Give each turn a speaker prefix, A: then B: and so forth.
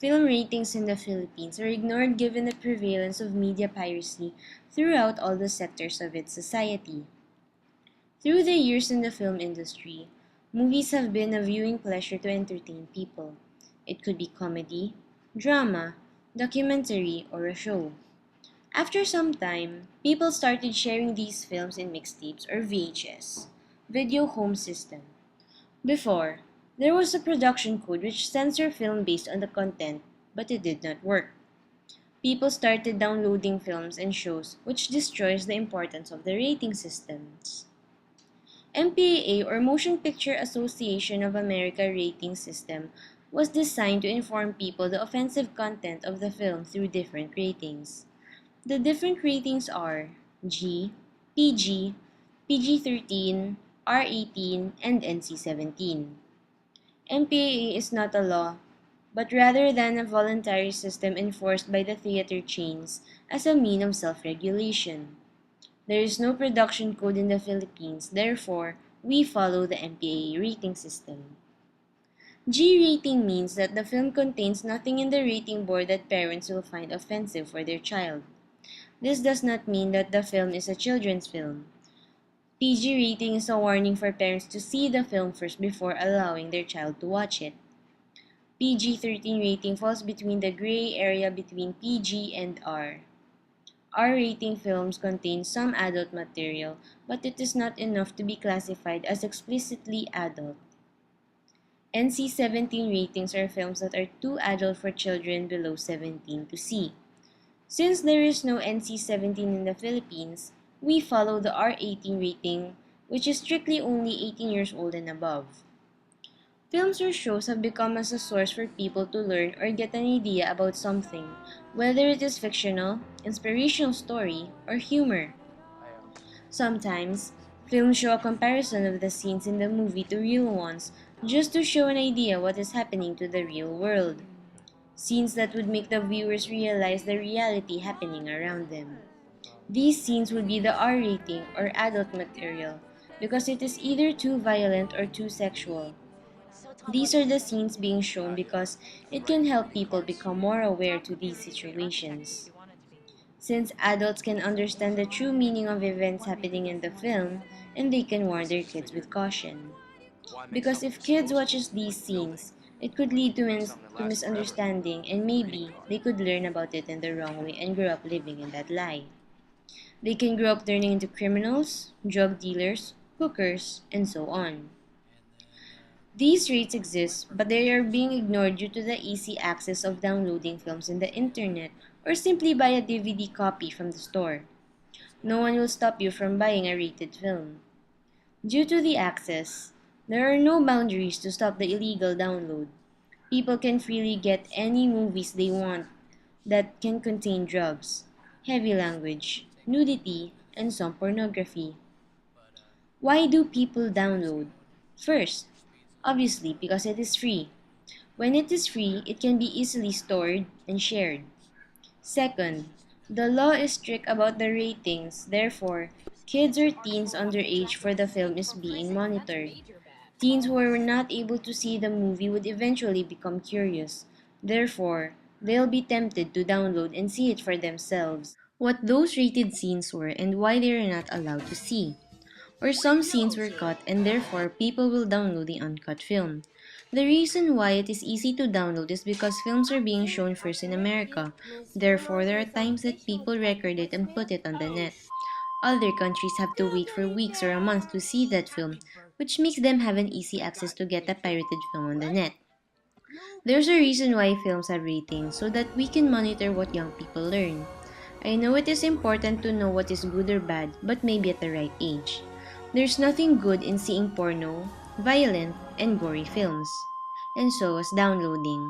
A: Film ratings in the Philippines are ignored given the prevalence of media piracy throughout all the sectors of its society. Through the years in the film industry, movies have been a viewing pleasure to entertain people. It could be comedy, drama, documentary, or a show. After some time, people started sharing these films in mixtapes or VHS, video home system. Before, there was a production code which censored film based on the content, but it did not work. People started downloading films and shows, which destroys the importance of the rating systems. MPAA or Motion Picture Association of America rating system was designed to inform people the offensive content of the film through different ratings. The different ratings are G, PG, PG-13, R18, and NC-17. MPAA is not a law, but rather than a voluntary system enforced by the theater chains as a mean of self-regulation. There is no production code in the Philippines, therefore, we follow the MPAA rating system. G rating means that the film contains nothing in the rating board that parents will find offensive for their child. This does not mean that the film is a children's film. PG rating is a warning for parents to see the film first before allowing their child to watch it. PG-13 rating falls between the gray area between PG and R. R-rating films contain some adult material, but it is not enough to be classified as explicitly adult. NC-17 ratings are films that are too adult for children below 17 to see. Since there is no NC-17 in the Philippines, we follow the R18 rating, which is strictly only 18 years old and above. Films or shows have become as a source for people to learn or get an idea about something, whether it is fictional, inspirational story, or humor. Sometimes, films show a comparison of the scenes in the movie to real ones just to show an idea what is happening to the real world. Scenes that would make the viewers realize the reality happening around them. These scenes would be the R rating or adult material because it is either too violent or too sexual. These are the scenes being shown because it can help people become more aware to these situations. Since adults can understand the true meaning of events happening in the film, and they can warn their kids with caution. Because if kids watches these scenes, it could lead to misunderstanding and maybe they could learn about it in the wrong way and grow up living in that lie. They can grow up turning into criminals, drug dealers, hookers, and so on. These rates exist, but they are being ignored due to the easy access of downloading films in the internet or simply buy a DVD copy from the store. No one will stop you from buying a rated film. Due to the access, there are no boundaries to stop the illegal download. People can freely get any movies they want that can contain drugs, heavy language, nudity, and some pornography. Why do people download? First, obviously because it is free. When it is free, it can be easily stored and shared. Second, the law is strict about the ratings, therefore, kids or teens underage for the film is being monitored. Teens who were not able to see the movie would eventually become curious. Therefore, they'll be tempted to download and see it for themselves. What those rated scenes were and why they are not allowed to see. Or some scenes were cut and therefore people will download the uncut film. The reason why it is easy to download is because films are being shown first in America. Therefore, there are times that people record it and put it on the net. Other countries have to wait for weeks or a month to see that film, which makes them have an easy access to get a pirated film on the net. There's a reason why films have ratings so that we can monitor what young people learn. I know it is important to know what is good or bad, but maybe at the right age. There's nothing good in seeing porno, violent, and gory films. And so was downloading.